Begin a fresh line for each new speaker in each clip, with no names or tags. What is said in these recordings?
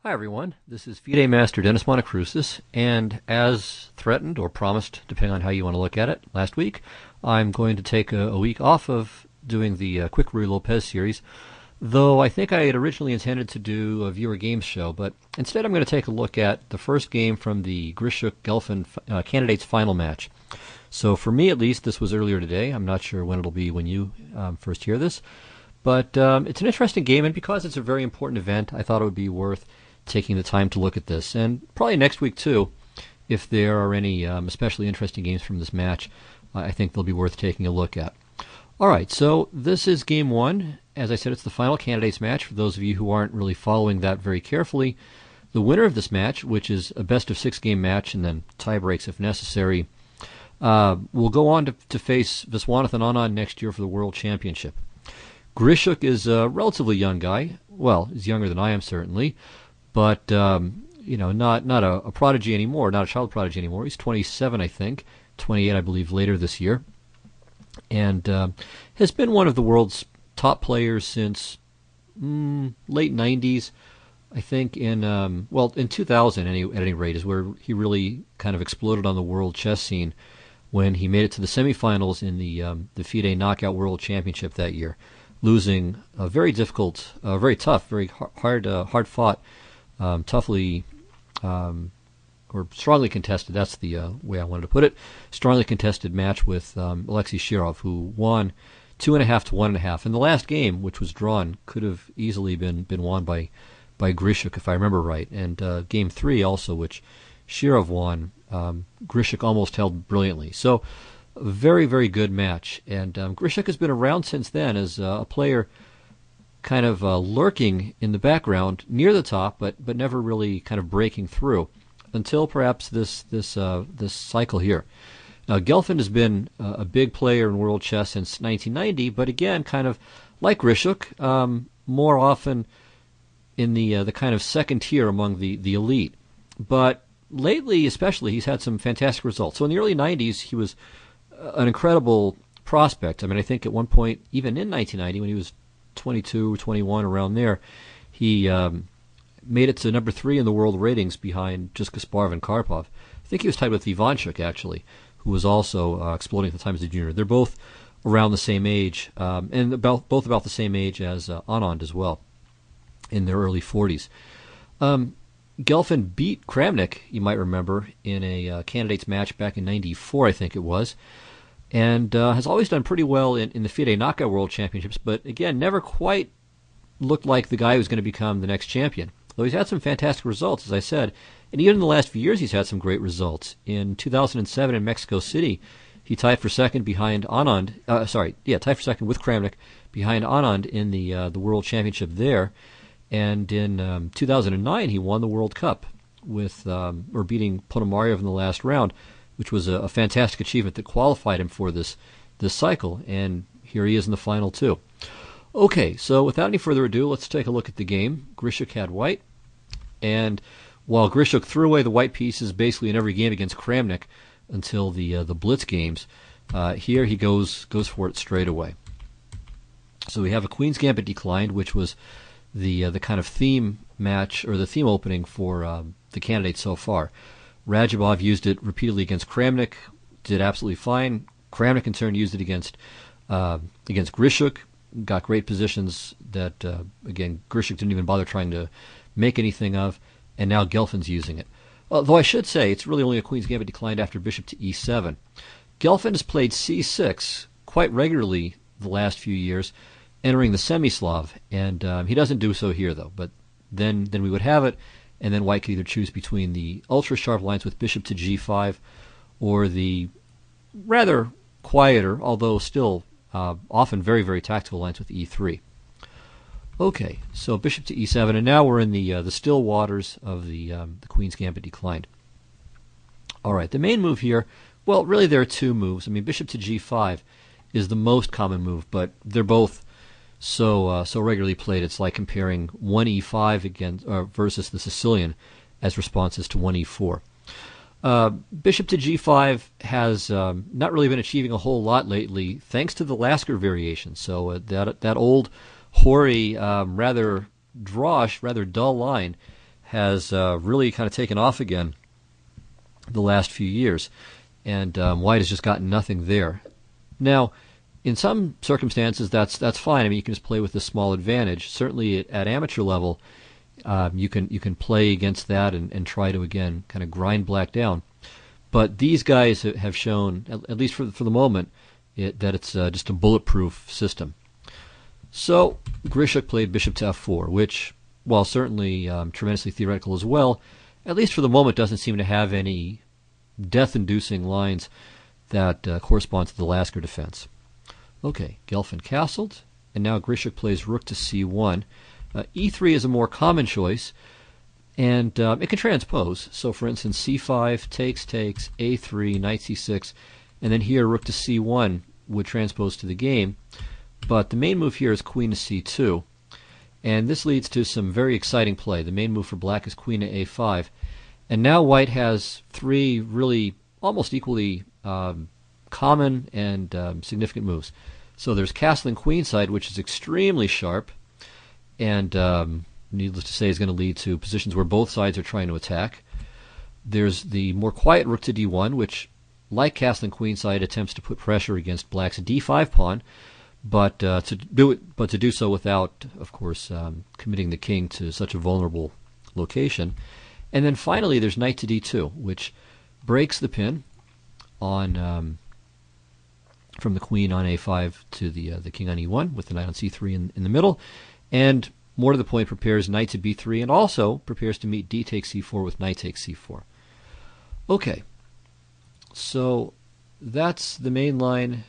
Hi everyone, this is FIDE Master Dennis Monokroussos, and as threatened or promised, depending on how you want to look at it, last week, I'm going to take a week off of doing the Quick Ruy Lopez series, though I think I had originally intended to do a viewer games show, but instead I'm going to take a look at the first game from the Grischuk-Gelfand candidates final match. So for me at least, this was earlier today. I'm not sure when it'll be when you first hear this, but it's an interesting game, and because it's a very important event, I thought it would be worth taking the time to look at this, and probably next week too, if there are any especially interesting games from this match, I think they'll be worth taking a look at. Alright, so this is game one. As I said, it's the final candidates match. For those of you who aren't really following that very carefully, the winner of this match, which is a best of 6 game match and then tie breaks if necessary, will go on to face Viswanathan Anand next year for the World Championship. Grischuk is a relatively young guy. Well, he's younger than I am certainly, but not a prodigy anymore, not a child prodigy anymore. He's 27, I think, 28, I believe, later this year, and has been one of the world's top players since late 90s. I think in 2000 at any rate is where he really kind of exploded on the world chess scene when he made it to the semifinals in the FIDE Knockout World Championship that year, losing a very difficult, very tough, very hard fought, toughly or strongly contested, that's the way I wanted to put it, strongly contested match with Alexei Shirov, who won 2.5 to 1.5. And the last game, which was drawn, could have easily been won by Grischuk, if I remember right. And game 3 also, which Shirov won, Grischuk almost held brilliantly. So a very, very good match. And Grischuk has been around since then as a player kind of lurking in the background near the top, but never really kind of breaking through until perhaps this cycle here. Now, Gelfand has been a big player in world chess since 1990, but again, kind of like Grischuk, more often in the kind of second tier among the elite. But lately, especially, he's had some fantastic results. So in the early 90s, he was an incredible prospect. I mean, I think at one point, even in 1990, when he was 22, 21, around there, he made it to number 3 in the world ratings behind just Kasparov and Karpov. I think he was tied with Ivanchuk, actually, who was also exploding at the time as a junior. They're both around the same age, and both about the same age as Anand as well, in their early 40s. Gelfand beat Kramnik, you might remember, in a candidates match back in 94, I think it was, and has always done pretty well in the FIDE Knockout World Championships, but again, never quite looked like the guy who was going to become the next champion. Though he's had some fantastic results, as I said, and even in the last few years he's had some great results. In 2007 in Mexico City, he tied for second behind Anand, tied for second with Kramnik behind Anand in the World Championship there, and in 2009 he won the World Cup with beating Ponomarev in the last round, which was a fantastic achievement that qualified him for this cycle, and here he is in the final too. Okay, so without any further ado, let's take a look at the game. Grischuk had white, and while Grischuk threw away the white pieces basically in every game against Kramnik until the Blitz games, here he goes for it straight away. So we have a Queen's Gambit declined, which was the kind of theme match, or the theme opening for the candidates so far. Radjabov used it repeatedly against Kramnik, did absolutely fine. Kramnik in turn used it against Grischuk, got great positions that, again, Grischuk didn't even bother trying to make anything of, and now Gelfand's using it. Though I should say, it's really only a Queen's Gambit declined after bishop to e7. Gelfand has played c6 quite regularly the last few years, entering the semi-Slav, and he doesn't do so here, though. But then we would have it, and then white could either choose between the ultra-sharp lines with bishop to g5 or the rather quieter, although still often very, very tactical lines with e3. Okay, so bishop to e7, and now we're in the still waters of the Queen's Gambit declined. All right, the main move here, well, really there are two moves. I mean, bishop to g5 is the most common move, but they're both so regularly played. It's like comparing 1e5 against versus the Sicilian as responses to 1e4. Bishop to g5 has not really been achieving a whole lot lately, thanks to the Lasker variation. So that old, hoary, rather drawish, rather dull line has really kind of taken off again the last few years, and white has just gotten nothing there. Now, in some circumstances, that's fine. I mean, you can just play with a small advantage. Certainly at amateur level, you can play against that and try to, again, kind of grind black down. But these guys have shown, at least for the moment, that it's just a bulletproof system. So Grischuk played bishop to f4, which, while certainly tremendously theoretical as well, at least for the moment doesn't seem to have any death-inducing lines that correspond to the Lasker defense. Okay, Gelfand castled, and now Grischuk plays rook to c1. E3 is a more common choice, and it can transpose. So, for instance, c5 takes, a3, knight c6, and then here rook to c1 would transpose to the game. But the main move here is queen to c2, and this leads to some very exciting play. The main move for black is queen to a5, and now white has three really almost equally common and significant moves. So there's castling queenside, which is extremely sharp, and needless to say is going to lead to positions where both sides are trying to attack. There's the more quiet rook to d1, which, like castling queenside, attempts to put pressure against black's d5 pawn, but to do so without, of course, committing the king to such a vulnerable location. And then finally, there's knight to d2, which breaks the pin on from the queen on a5 to the king on e1 with the knight on c3 in the middle, and more to the point, prepares knight to b3 and also prepares to meet d takes c4 with knight takes c4. Okay, so that's the main line.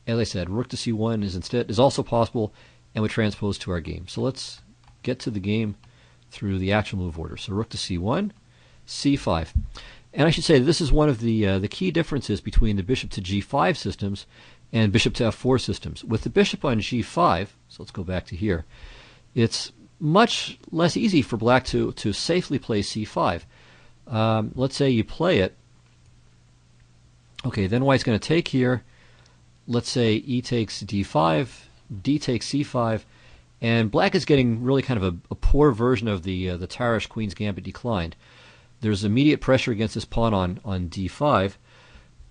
As I said, rook to c1 is also possible and would transpose to our game. So let's get to the game through the actual move order. So rook to c1, c5. And I should say this is one of the key differences between the bishop to g5 systems and bishop to f4 systems. With the bishop on g5, so let's go back to here, it's much less easy for black to safely play c5. Let's say you play it. Okay, then white's going to take here. Let's say e takes d5, d takes c5, and black is getting really kind of a poor version of the Tarish Queen's Gambit declined. There's immediate pressure against this pawn on d5,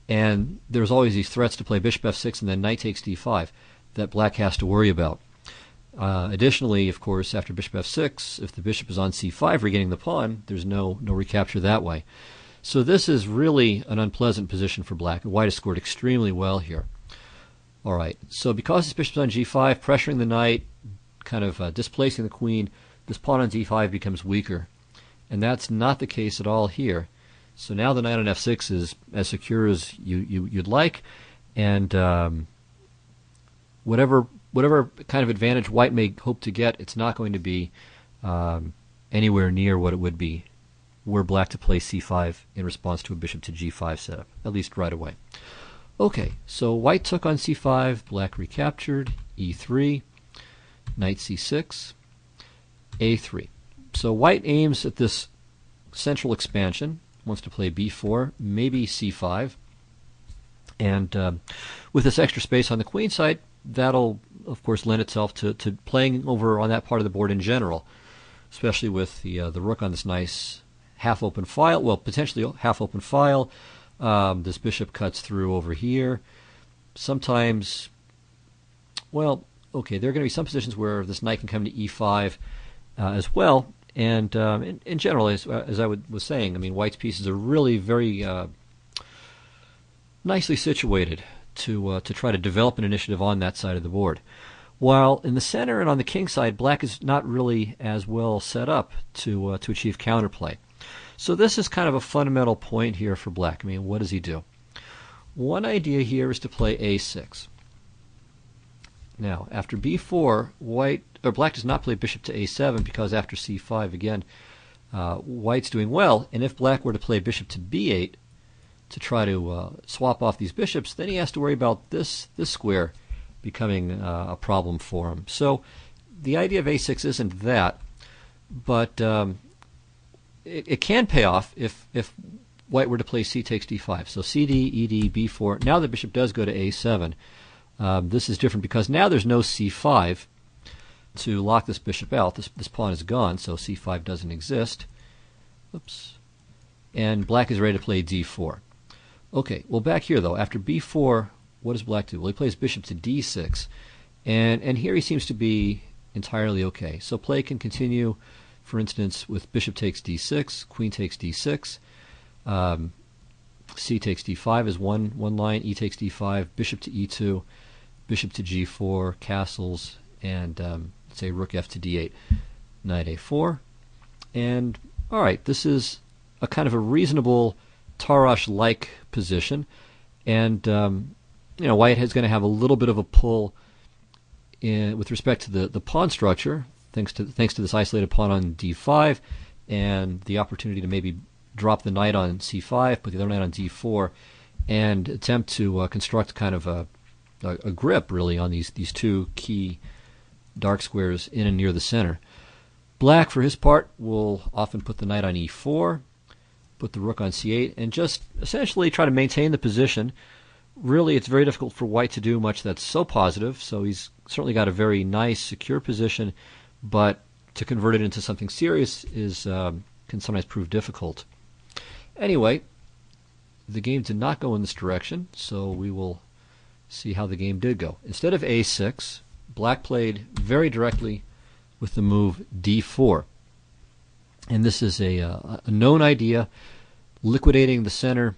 and there's always these threats to play bishop f6 and then knight takes d5 that black has to worry about. Additionally, of course, after bishop f6, if the bishop is on c5 regaining the pawn, there's no recapture that way. So this is really an unpleasant position for black. White has scored extremely well here. All right, so because this bishop's on g5, pressuring the knight, kind of displacing the queen, this pawn on d5 becomes weaker. And that's not the case at all here. So now the knight on f6 is as secure as you'd like, and whatever kind of advantage white may hope to get, it's not going to be anywhere near what it would be were black to play c5 in response to a bishop to g5 setup, at least right away. Okay, so white took on c5, black recaptured, e3, knight c6, a3. So white aims at this central expansion, wants to play b4, maybe c5, and with this extra space on the queen side, that'll of course lend itself to playing over on that part of the board in general, especially with the rook on this nice half-open file, well, potentially half-open file. This bishop cuts through over here. Sometimes, well, okay, there are going to be some positions where this knight can come to e5 as well. And in general, as I was saying, I mean, white's pieces are really very nicely situated to try to develop an initiative on that side of the board. While in the center and on the king side, black is not really as well set up to achieve counterplay. So this is kind of a fundamental point here for black. I mean, what does he do? One idea here is to play a6. Now, after b4, black does not play bishop to a7 because after c5, again, white's doing well. And if black were to play bishop to b8 to try to swap off these bishops, then he has to worry about this square becoming a problem for him. So the idea of a6 isn't that, but it can pay off if white were to play c takes d5. So cd, ed, b4. Now the bishop does go to a7. This is different because now there's no c5. to lock this bishop out. This pawn is gone, so c5 doesn't exist. Oops. And black is ready to play d4. Okay, well back here though, after b4, what does black do? Well, he plays bishop to d6. And here he seems to be entirely okay. So play can continue, for instance, with bishop takes d6, queen takes d6, c takes d5 is one line, e takes d5, bishop to e2, bishop to g4, castles, and say rook f to d8, knight a4. And all right, this is a kind of a reasonable Tarrasch-like position, and white is going to have a little bit of a pull with respect to the pawn structure, thanks to this isolated pawn on d5, and the opportunity to maybe drop the knight on c5, put the other knight on d4, and attempt to construct kind of a grip really on these two key dark squares in and near the center. Black, for his part, will often put the knight on e4, put the rook on c8, and just essentially try to maintain the position. Really, it's very difficult for white to do much that's so positive, so he's certainly got a very nice, secure position, but to convert it into something serious can sometimes prove difficult. Anyway, the game did not go in this direction, so we will see how the game did go. Instead of a6, black played very directly with the move d4. And this is a known idea, liquidating the center,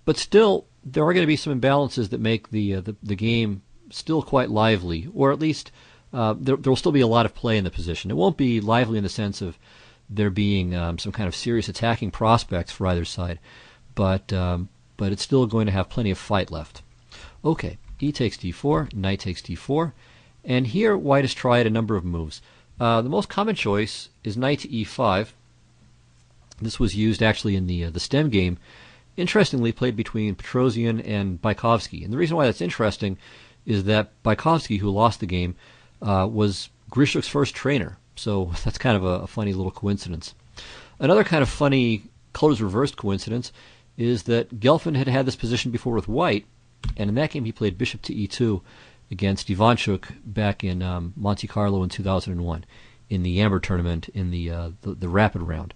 but still there are going to be some imbalances that make the game still quite lively, or at least there will still be a lot of play in the position. It won't be lively in the sense of there being some kind of serious attacking prospects for either side, but it's still going to have plenty of fight left. Okay, e takes d4, knight takes d4, and here white has tried a number of moves. The most common choice is knight to e5. This was used actually in the stem game, interestingly played between Petrosian and Baikovsky. And the reason why that's interesting is that Baikovsky, who lost the game, was Grischuk's first trainer. So that's kind of a funny little coincidence. Another kind of funny colors reversed coincidence is that Gelfand had this position before with white, and in that game he played bishop to e2 against Ivanchuk back in Monte Carlo in 2001 in the Amber tournament in the rapid round.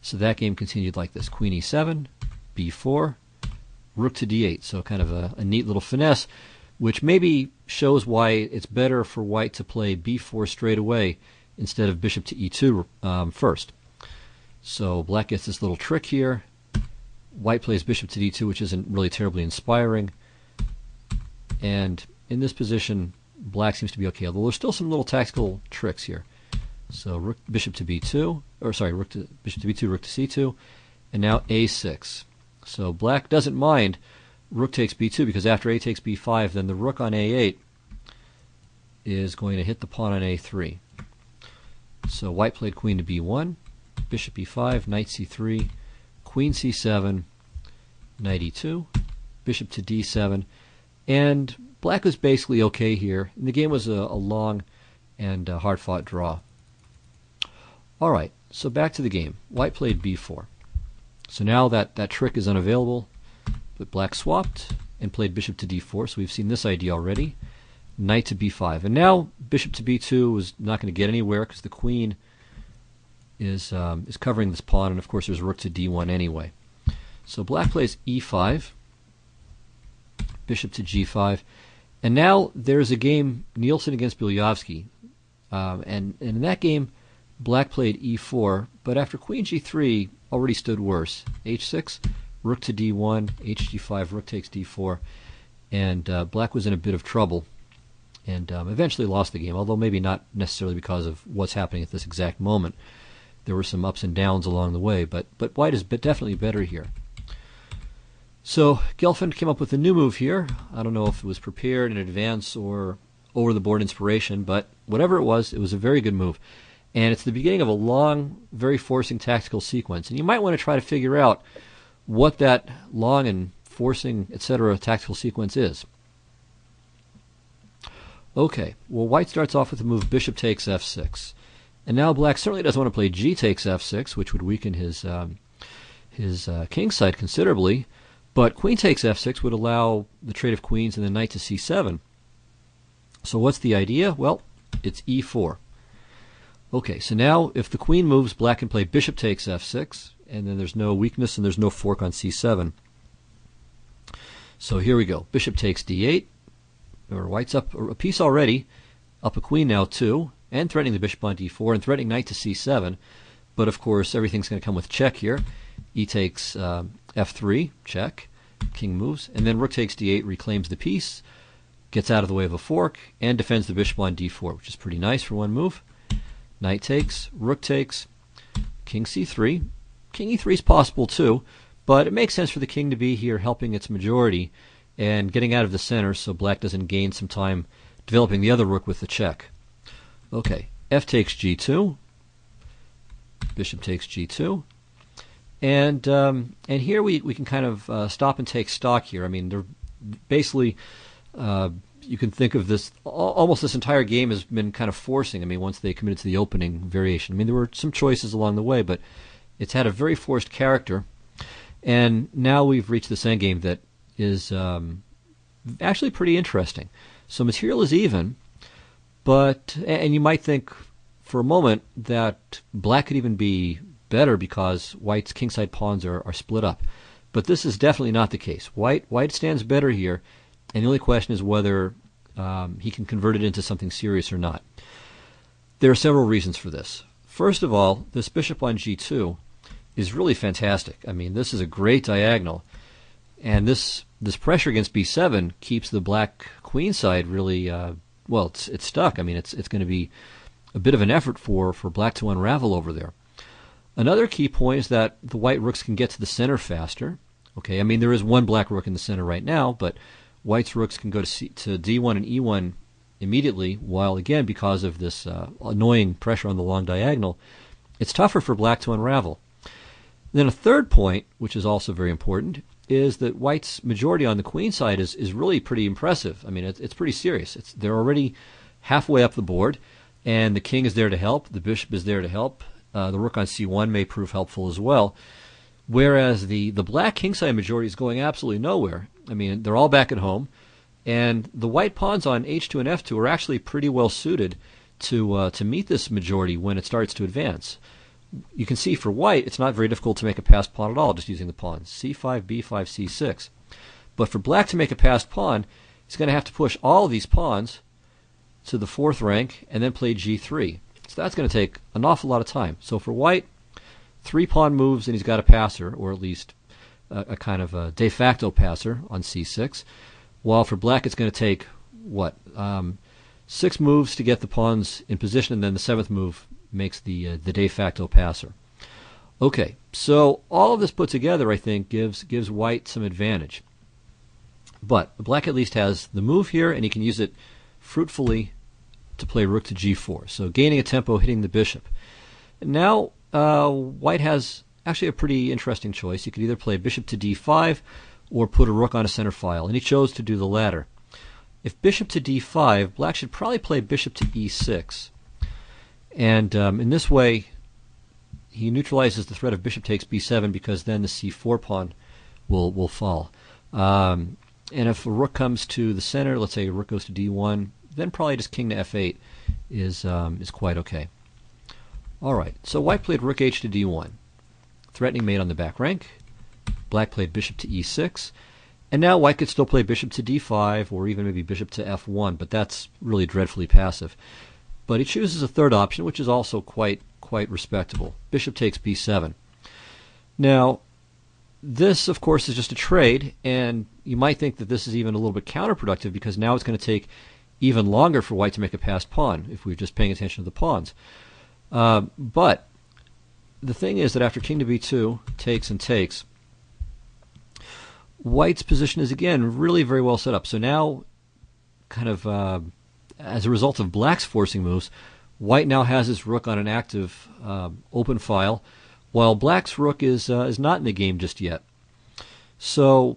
So that game continued like this: queen e7, b4, rook to d8. So kind of a neat little finesse, which maybe shows why it's better for white to play b4 straight away instead of bishop to e2 first. So black gets this little trick here. White plays bishop to d2, which isn't really terribly inspiring. And in this position, black seems to be okay, although there's still some little tactical tricks here. So rook, bishop to b2, or sorry, bishop to b2, rook to c2, and now a6. So black doesn't mind rook takes b2, because after a takes b5, then the rook on a8 is going to hit the pawn on a3. So white played queen to b1, bishop e5, knight c3, queen c7, knight e2, bishop to d7, and black was basically okay here. And the game was a long and hard-fought draw. All right, so back to the game. White played b4. So now that trick is unavailable, but black swapped and played bishop to d4. So we've seen this idea already. Knight to b5. And now bishop to b2 is not going to get anywhere because the queen is covering this pawn, and of course there's rook to d1 anyway. So black plays e5, bishop to g5, and now there's a game, Nielsen against Bilyavsky, and in that game black played e4, but after queen g3 already stood worse. h6, rook to d1, hg5, rook takes d4, and black was in a bit of trouble and eventually lost the game, although maybe not necessarily because of what's happening at this exact moment. There were some ups and downs along the way, but white is definitely better here. So Gelfand came up with a new move here. I don't know if it was prepared in advance or over-the-board inspiration, but whatever it was a very good move. And it's the beginning of a long, very forcing tactical sequence. And you might want to try to figure out what that long and forcing, etc. tactical sequence is. Okay, well, white starts off with the move bishop takes f6. And now black certainly doesn't want to play g takes f6, which would weaken his king side considerably. But queen takes f6 would allow the trade of queens and the knight to c7. So what's the idea? Well, it's e4. Okay, so now if the queen moves, black can play bishop takes f6, and then there's no weakness and there's no fork on c7. So here we go. Bishop takes d8. Or white's up a piece already, up a queen now too, and threatening the bishop on d4, and threatening knight to c7. But of course, everything's going to come with check here. E takes f3, check. King moves, and then rook takes d8, reclaims the piece, gets out of the way of a fork, and defends the bishop on d4, which is pretty nice for one move. Knight takes, rook takes, king c3. King e3 is possible too, but it makes sense for the king to be here helping its majority and getting out of the center so black doesn't gain some time developing the other rook with the check. Okay, f takes g2, bishop takes g2, and here we can kind of stop and take stock here. I mean, they're basically you can think of this, almost this entire game has been kind of forcing. I mean, once they committed to the opening variation. I mean, there were some choices along the way, but it's had a very forced character. And now we've reached this endgame that is actually pretty interesting. So material is even, but, and you might think for a moment that black could even be better because white's kingside pawns are split up. But this is definitely not the case. White stands better here, and the only question is whether he can convert it into something serious or not. There are several reasons for this. First of all, this bishop on g2 is really fantastic. I mean, this is a great diagonal, and this pressure against b7 keeps the black queen side really, well, it's stuck. I mean, it's going to be a bit of an effort for black to unravel over there. Another key point is that the white rooks can get to the center faster. Okay, I mean, there is one black rook in the center right now, but white's rooks can go to d1 and e1 immediately, while again, because of this annoying pressure on the long diagonal, it's tougher for black to unravel. Then a third point, which is also very important, is that white's majority on the queen side is really pretty impressive. I mean, it's pretty serious. They're already halfway up the board, and the king is there to help, the bishop is there to help, the rook on c1 may prove helpful as well, whereas the black kingside majority is going absolutely nowhere. I mean, they're all back at home, and the white pawns on h2 and f2 are actually pretty well suited to meet this majority when it starts to advance. You can see for white, it's not very difficult to make a passed pawn at all, just using the pawns, c5, b5, c6. But for black to make a passed pawn, he's going to have to push all of these pawns to the fourth rank and then play g3. So that's going to take an awful lot of time. So for white, 3 pawn moves and he's got a passer, or at least a kind of a de facto passer on c6. While for black, it's going to take, what, 6 moves to get the pawns in position, and then the 7th move makes the de facto passer. Okay, so all of this put together, I think, gives white some advantage. But black at least has the move here, and he can use it fruitfully to play rook to g4. So gaining a tempo, hitting the bishop. Now white has actually a pretty interesting choice. He could either play bishop to d5 or put a rook on a center file, and he chose to do the latter. If bishop to d5, black should probably play bishop to e6. And in this way, he neutralizes the threat of bishop takes b7 because then the c4 pawn will fall. And if a rook comes to the center, let's say a rook goes to d1, then probably just king to f8 is quite okay. All right, so white played rook h to d1, threatening mate on the back rank. Black played bishop to e6, and now white could still play bishop to d5 or even maybe bishop to f1, but that's really dreadfully passive. But he chooses a third option, which is also quite respectable. Bishop takes b7. Now, this, of course, is just a trade, and you might think that this is even a little bit counterproductive because now it's going to take even longer for white to make a passed pawn if we're just paying attention to the pawns. But the thing is that after king to b2, takes and takes, white's position is, again, really very well set up. So now, kind of as a result of black's forcing moves, white now has his rook on an active open file, while black's rook is not in the game just yet. So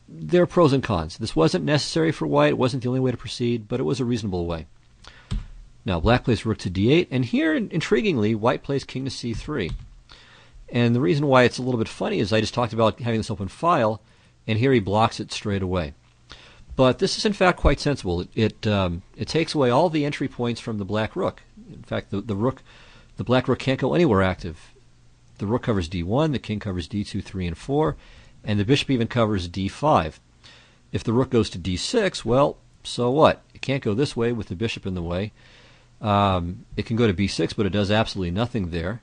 there are pros and cons. This wasn't necessary for white. It wasn't the only way to proceed, but it was a reasonable way. Now black plays rook to d8, and here, intriguingly, white plays king to c3. And the reason why it's a little bit funny is I just talked about having this open file, and here he blocks it straight away. But this is in fact quite sensible. It takes away all the entry points from the black rook. In fact, the black rook can't go anywhere active. The rook covers d1, the king covers d2, 3, and 4, and the bishop even covers d5. If the rook goes to d6, well, so what? It can't go this way with the bishop in the way. It can go to b6, but it does absolutely nothing there.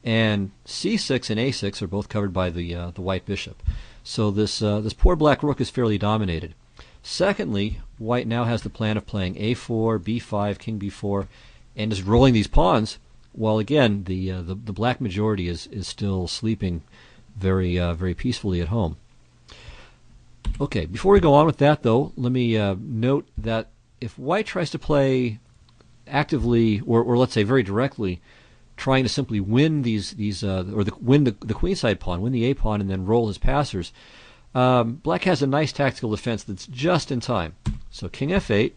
And c6 and a6 are both covered by the white bishop. So this poor black rook is fairly dominated. Secondly, white now has the plan of playing a4, b5, king b4, and is rolling these pawns, while again the black majority is still sleeping very very peacefully at home. Okay, before we go on with that though, let me note that if white tries to play actively, or let's say very directly, trying to simply win win the queenside pawn, win the a pawn, and then roll his passers, black has a nice tactical defense that's just in time. So king f8,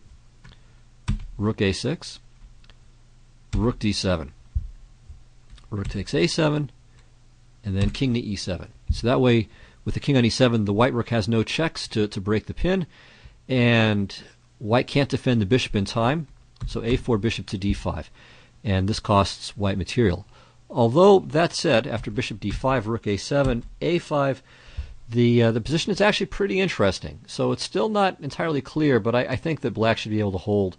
rook a6, rook d7, rook takes a7, and then king to e7. So that way, with the king on e7, the white rook has no checks to break the pin, and white can't defend the bishop in time. So a4, bishop to d5, and this costs white material. Although, that said, after bishop d5, rook a7, a5, the position is actually pretty interesting. So it's still not entirely clear, but I think that black should be able to hold.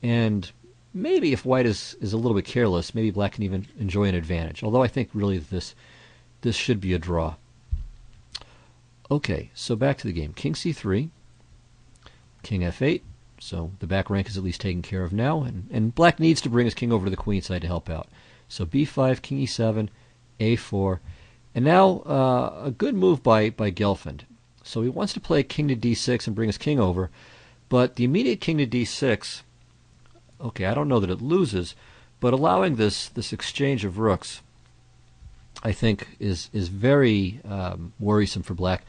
And maybe if white is a little bit careless, maybe black can even enjoy an advantage. Although I think really this should be a draw. Okay, so back to the game. King c3, king f8. So the back rank is at least taken care of now, and black needs to bring his king over to the queen side to help out. So b5, king e7, a4, and now a good move by Gelfand. So he wants to play king to d6 and bring his king over, but the immediate king to d6, okay, I don't know that it loses, but allowing this exchange of rooks, I think, is very worrisome for black.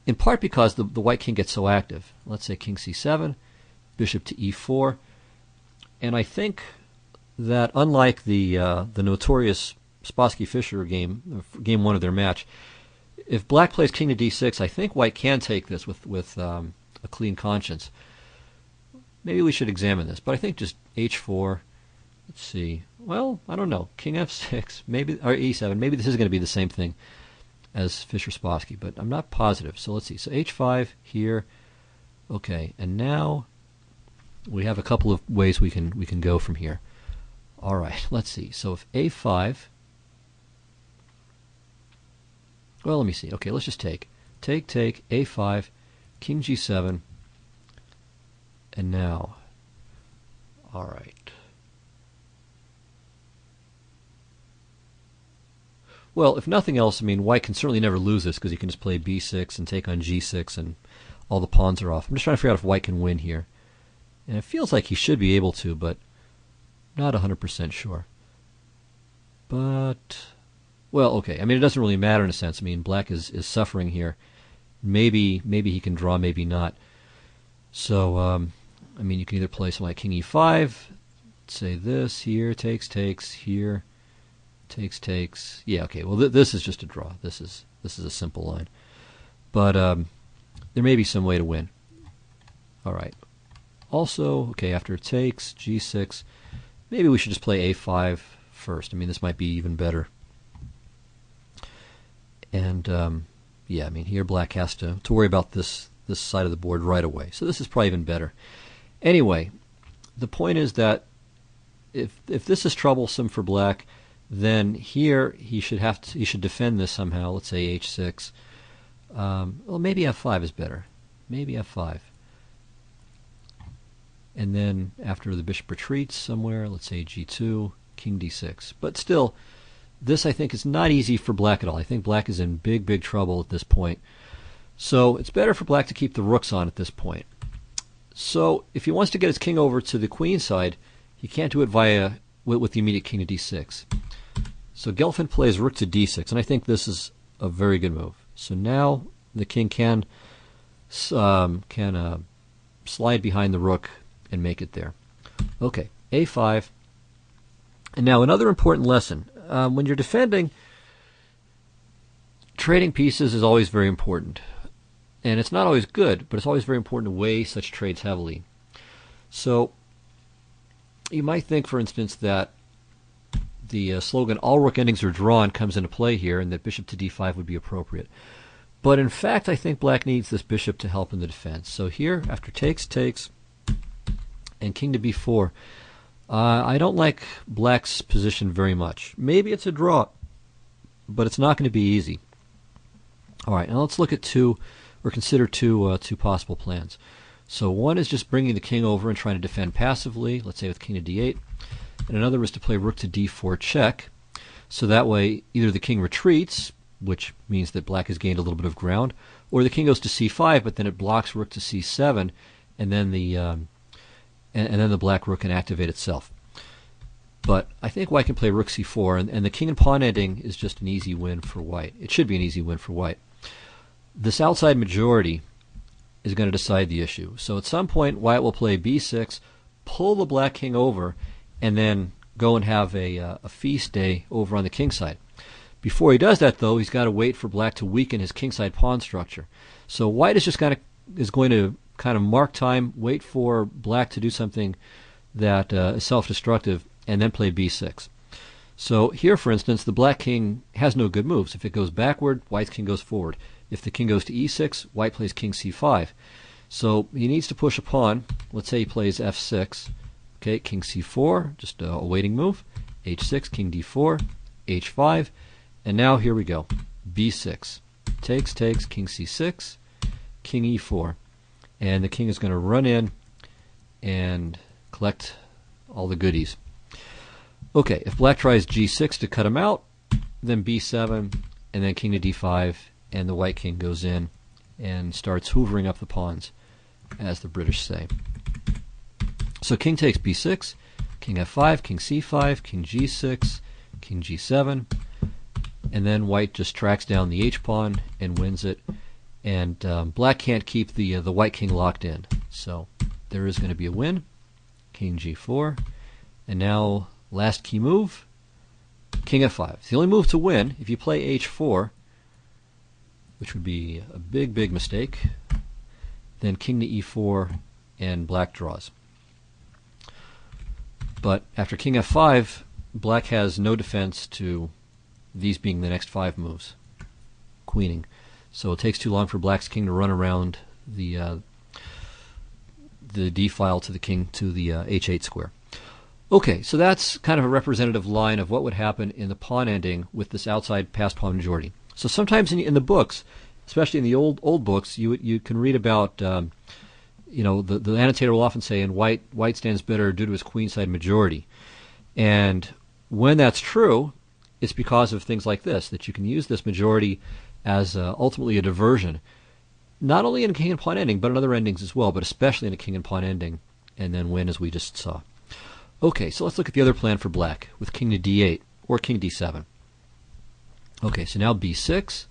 In part because the white king gets so active. Let's say king c7, bishop to e4, and I think that unlike the notorious Spassky-Fischer game 1 of their match, if black plays king to d6, I think white can take this with a clean conscience. Maybe we should examine this, but I think just h4. Let's see. Well, I don't know. King f6, maybe, or e7. Maybe this is going to be the same thing as Fischer-Spassky, but I'm not positive. So let's see. So h5 here. Okay, and now we have a couple of ways we can go from here. All right, let's see. So if a5, well, let me see. Okay, let's just take a5, king g7, and now, all right. Well, if nothing else, I mean, white can certainly never lose this because he can just play b6 and take on g6 and all the pawns are off. I'm just trying to figure out if white can win here. And it feels like he should be able to, but not 100% sure. But, well, okay. I mean, it doesn't really matter in a sense. I mean, black is suffering here. Maybe he can draw, maybe not. So, I mean, you can either play something like king e5, say this, here, takes, here, takes. Yeah, okay. Well, this is just a draw. This is a simple line, but there may be some way to win. All right. Also, okay, after takes g6, maybe we should just play a5 first. I mean, this might be even better. And yeah, I mean, here black has to worry about this side of the board right away. So this is probably even better. Anyway, the point is that if this is troublesome for black, then here he should defend this somehow. Let's say h6. Well, maybe f5 is better. Maybe f5. And then after the bishop retreats somewhere, let's say g2, king d6. But still, this I think is not easy for black at all. I think black is in big trouble at this point. So it's better for black to keep the rooks on at this point. So if he wants to get his king over to the queen side, he can't do it with the immediate king to d6. So Gelfand plays rook to d6, and I think this is a very good move. So now the king can slide behind the rook and make it there. Okay, a5. And now another important lesson. When you're defending, trading pieces is always very important. And it's not always good, but it's always very important to weigh such trades heavily. So you might think, for instance, that the slogan "all rook endings are drawn" comes into play here, and that bishop to d5 would be appropriate. But in fact, I think black needs this bishop to help in the defense. So here, after takes, and king to b4, I don't like black's position very much. Maybe it's a draw, but it's not going to be easy. All right, now let's look at consider two possible plans. So one is just bringing the king over and trying to defend passively, let's say with king to d8, and another is to play rook to d4 check. So that way, either the king retreats, which means that black has gained a little bit of ground, or the king goes to c5, but then it blocks rook to c7, and then the black rook can activate itself. But I think white can play rook c4, and the king and pawn ending is just an easy win for white. It should be an easy win for white. This outside majority is going to decide the issue. So at some point, white will play b6, pull the black king over, and then go and have a feast day over on the king side. Before he does that, though, he's got to wait for black to weaken his kingside pawn structure. So white is going to kind of mark time, wait for black to do something that is self-destructive, and then play b6. So here, for instance, the black king has no good moves. If it goes backward, white's king goes forward. If the king goes to e6, white plays king c5. So he needs to push a pawn. Let's say he plays f6. Okay, king c4, just a waiting move. h6, king d4, h5. And now here we go. b6. Takes, king c6, king e4. And the king is going to run in and collect all the goodies. Okay, if black tries g6 to cut him out, then b7, and then king to d5, and the white king goes in and starts hoovering up the pawns, as the British say. So king takes b6, king f5, king c5, king g6, king g7, and then white just tracks down the h-pawn and wins it, and black can't keep the white king locked in. So there is going to be a win. King g4, and now last key move, king f5. It's the only move to win. If you play h4, which would be a big mistake, then king to e4, and black draws. But after king f5, black has no defense to these being the next 5 moves, queening. So it takes too long for black's king to run around the d file to the king to the h8 square. Okay, so that's kind of a representative line of what would happen in the pawn ending with this outside passed pawn majority. So sometimes in the books, especially in the old books, you can read about the annotator will often say, "And white stands better due to his queenside majority." And when that's true, it's because of things like this, that you can use this majority as ultimately a diversion, not only in king and pawn ending, but in other endings as well, but especially in a king and pawn ending, and then win, as we just saw. Okay, so let's look at the other plan for black with king to d8 or king d7. Okay, so now b6,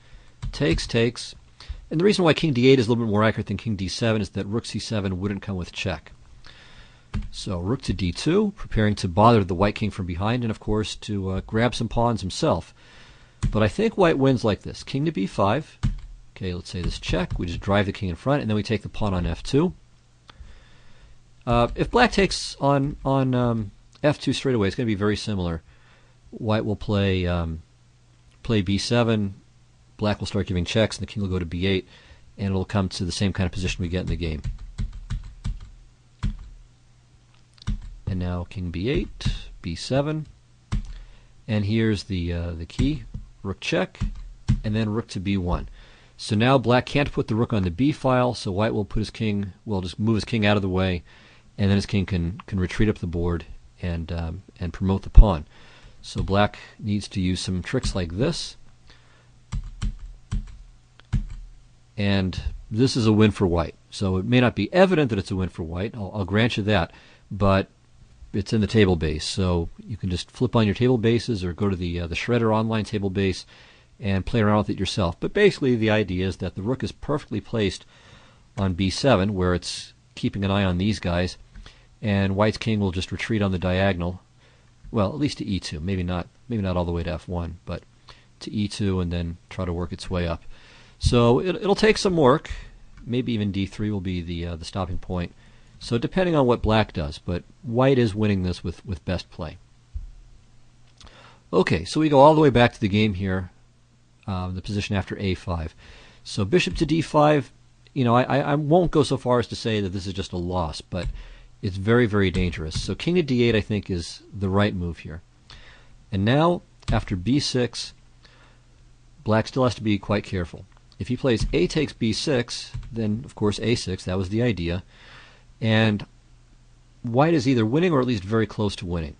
takes, and the reason why king d8 is a little bit more accurate than king d7 is that rook c7 wouldn't come with check. So rook to d2, preparing to bother the white king from behind, and of course to grab some pawns himself. But I think white wins like this. King to b5. Okay, let's say this check. We just drive the king in front, and then we take the pawn on f2. If black takes on f2 straight away, it's going to be very similar. White will play b7. Black will start giving checks, and the king will go to b8, and it'll come to the same kind of position we get in the game. And now king b8, b7, and here's the key, rook check, and then rook to b1. So now black can't put the rook on the b file, so white will put his king, well, just move his king out of the way, and then his king can retreat up the board and promote the pawn. So black needs to use some tricks like this, and this is a win for white. So it may not be evident that it's a win for white, I'll grant you that, but it's in the table base, so you can just flip on your table bases or go to the Shredder online table base and play around with it yourself. But basically the idea is that the rook is perfectly placed on b7, where it's keeping an eye on these guys, and white's king will just retreat on the diagonal, well, at least to e2, maybe not all the way to f1, but to e2 and then try to work its way up. So it'll take some work. Maybe even d3 will be the stopping point, So depending on what black does, but white is winning this with best play. Okay, so we go all the way back to the game here, the position after a5. So bishop to d5, I won't go so far as to say that this is just a loss, but it's very, very dangerous. So king to d8, I think, is the right move here. And now, after b6, black still has to be quite careful. If he plays a takes b6, then, of course, a6, that was the idea. And white is either winning or at least very close to winning.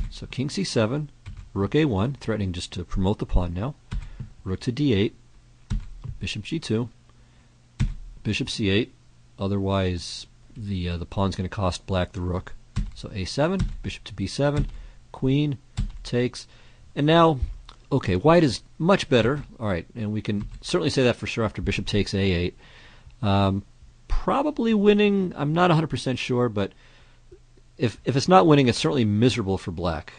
So king c7, rook a1, threatening just to promote the pawn now. Rook to d8, bishop g2, bishop c8, otherwise the pawn's going to cost black the rook. So a7, bishop to b7, queen, takes, and now, okay, white is much better. All right, and we can certainly say that for sure after bishop takes a8. Probably winning, I'm not 100% sure, but if it's not winning, it's certainly miserable for black.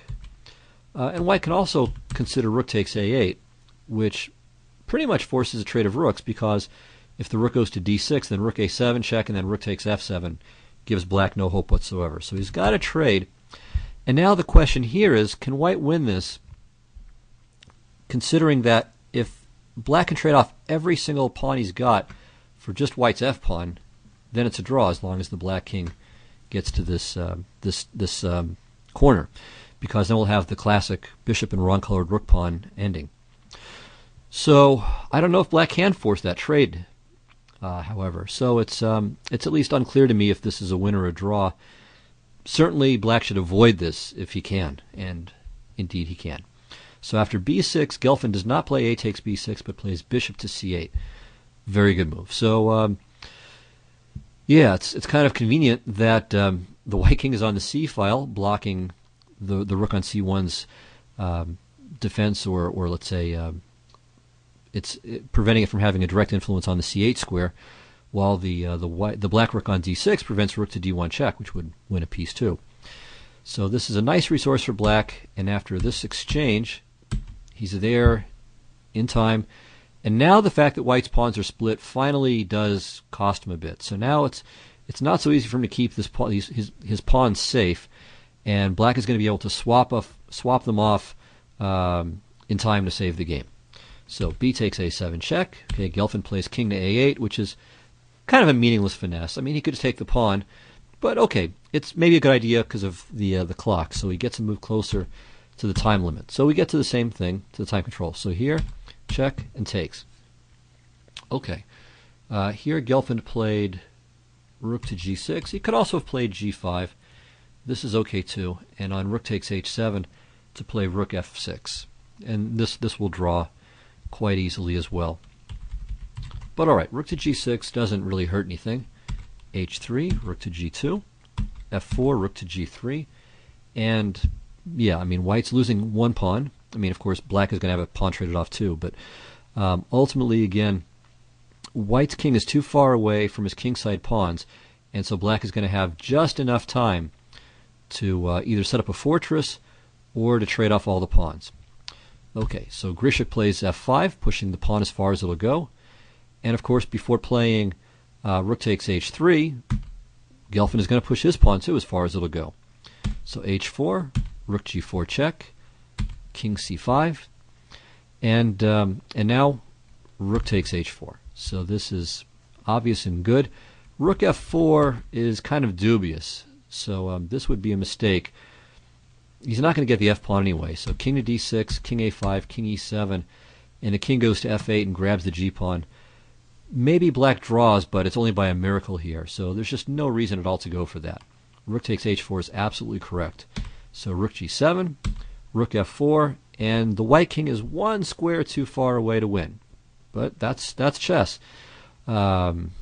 And white can also consider rook takes a8, which pretty much forces a trade of rooks, because if the rook goes to d6, then rook a7 check, and then rook takes f7 gives black no hope whatsoever. So he's got to trade. And now the question here is, can white win this, considering that if black can trade off every single pawn he's got for just white's f-pawn, then it's a draw as long as the black king gets to this corner, because then we'll have the classic bishop and wrong-colored rook pawn ending. So I don't know if black can force that trade, however. So it's at least unclear to me if this is a win or a draw. Certainly black should avoid this if he can, and indeed he can. So after b6, Gelfand does not play a takes b6, but plays bishop to c8. Very good move. So yeah, it's kind of convenient that the white king is on the c file, blocking the rook on c1's defense, or let's say it's preventing it from having a direct influence on the c8 square, while the black rook on d6 prevents rook to d1 check, which would win a piece too. So this is a nice resource for black, and after this exchange, he's there in time. And now the fact that white's pawns are split finally does cost him a bit. So now it's not so easy for him to keep his pawns safe, and black is going to be able to swap them off in time to save the game. So b takes a7 check. Okay, Gelfand plays king to a8, which is kind of a meaningless finesse. I mean, he could just take the pawn, but okay, it's maybe a good idea because of the clock. So he gets to move closer to the time limit. So we get to the same thing, to the time control. So here, check and takes. Okay, here Gelfand played rook to g6. He could also have played g5. This is okay too. And on rook takes h7 to play rook f6. And this will draw quite easily as well. But all right, rook to g6 doesn't really hurt anything. h3, rook to g2, f4, rook to g3, and yeah, I mean, white's losing one pawn. I mean, of course, black is going to have a pawn traded off too, but ultimately, again, white's king is too far away from his kingside pawns, and so black is going to have just enough time to either set up a fortress or to trade off all the pawns. Okay, so Grischuk plays f5, pushing the pawn as far as it'll go. And of course, before playing rook takes h3, Gelfand is going to push his pawn too as far as it'll go. So h4, rook g4 check, king c5, and now rook takes h4. So this is obvious and good. Rook f4 is kind of dubious, so this would be a mistake. He's not going to get the f-pawn anyway, so king to d6, king a5, king e7, and the king goes to f8 and grabs the g-pawn. Maybe black draws, but it's only by a miracle here, so there's just no reason at all to go for that. Rook takes h4 is absolutely correct. So rook g7, rook f4, and the white king is one square too far away to win. But that's chess. One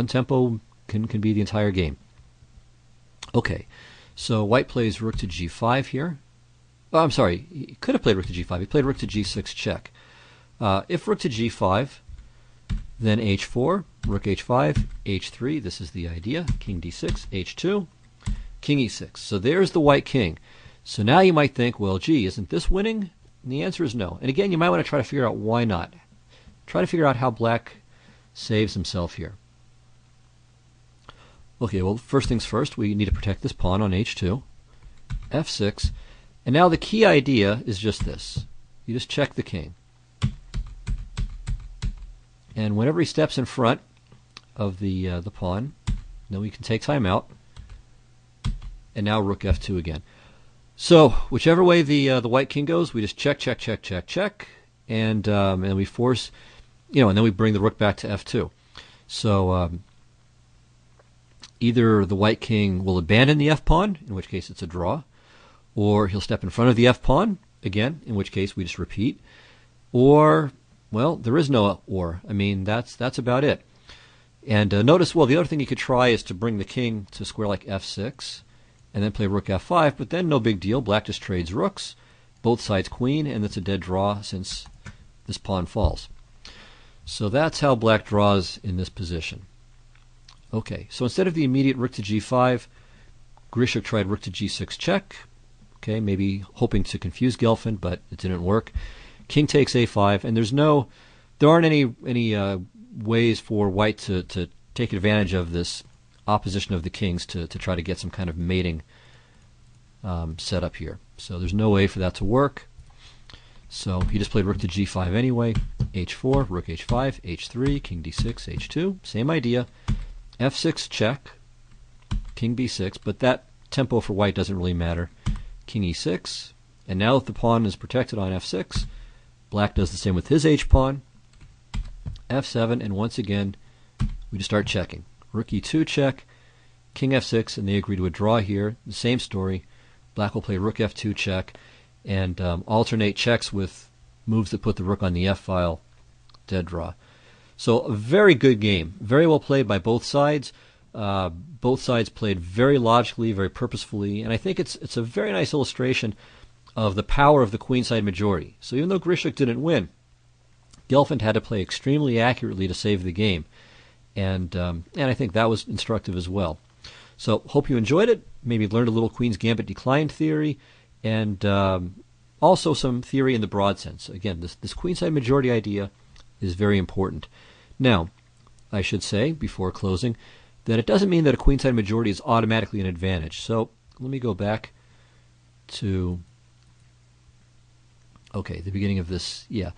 tempo can be the entire game. Okay. So white plays rook to g5 here. Oh, I'm sorry, he could have played rook to g5. He played rook to g6 check. If rook to g5, then h4, rook h5, h3, this is the idea, king d6, h2, king e6. So there's the white king. So now you might think, well, gee, isn't this winning? And the answer is no. And again, you might want to try to figure out why not. Try to figure out how black saves himself here. Okay, well, first things first, we need to protect this pawn on h2, f6, and now the key idea is just this. You just check the king. And whenever he steps in front of the pawn, then we can take time out. And now rook f2 again. So whichever way the white king goes, we just check, check, check, check, check, and we force, and then we bring the rook back to f2. So either the white king will abandon the f pawn, in which case it's a draw, or he'll step in front of the f pawn again, in which case we just repeat, or, well, there is no or. I mean, that's about it. And notice, well, the other thing you could try is to bring the king to square like f6, and then play rook f5, but then no big deal. Black just trades rooks, both sides queen, and it's a dead draw since this pawn falls. So that's how black draws in this position. Okay, so instead of the immediate rook to g5, Grischuk tried rook to g6 check. Okay, maybe hoping to confuse Gelfand, but it didn't work. King takes a5, and there aren't any ways for white to take advantage of this opposition of the kings to try to get some kind of mating set up here. So there's no way for that to work. So he just played rook to g5 anyway. h4, rook h5, h3, king d6, h2. Same idea. f6 check, king b6, but that tempo for white doesn't really matter. King e6, and now that the pawn is protected on f6, black does the same with his h-pawn. f7, and once again, we just start checking. Rook e2 check, king f6, and they agree to a draw here. The same story. Black will play rook f2 check, and alternate checks with moves that put the rook on the f-file. Dead draw. So a very good game. Very well played by both sides. Both sides played very logically, very purposefully, and I think it's a very nice illustration of the power of the queenside majority. So even though Grischuk didn't win, Gelfand had to play extremely accurately to save the game, and I think that was instructive as well. So hope you enjoyed it. Maybe learned a little Queen's Gambit decline theory, and also some theory in the broad sense. Again, this queenside majority idea is very important. Now, I should say before closing that it doesn't mean that a queenside majority is automatically an advantage. So let me go back to the beginning of this. Yeah,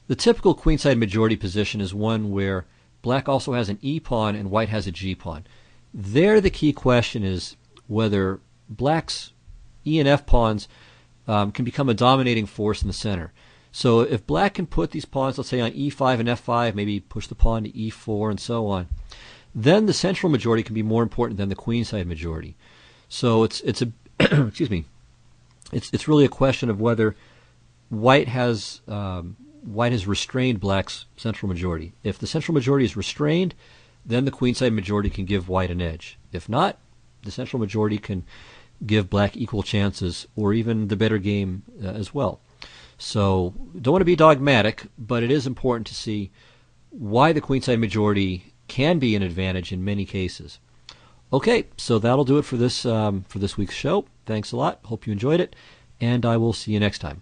the typical queenside majority position is one where black also has an e-pawn and white has a g-pawn. There, the key question is whether black's e and f pawns can become a dominating force in the center. So if black can put these pawns, let's say, on e5 and f5, maybe push the pawn to e4 and so on, then the central majority can be more important than the queenside majority. So it's a excuse me, it's really a question of whether white has restrained black's central majority. If the central majority is restrained, then the queenside majority can give white an edge. If not, the central majority can give black equal chances or even the better game as well. So don't want to be dogmatic, but it is important to see why the queenside majority can be an advantage in many cases. Okay, so that'll do it for this week's show. Thanks a lot. Hope you enjoyed it, and I will see you next time.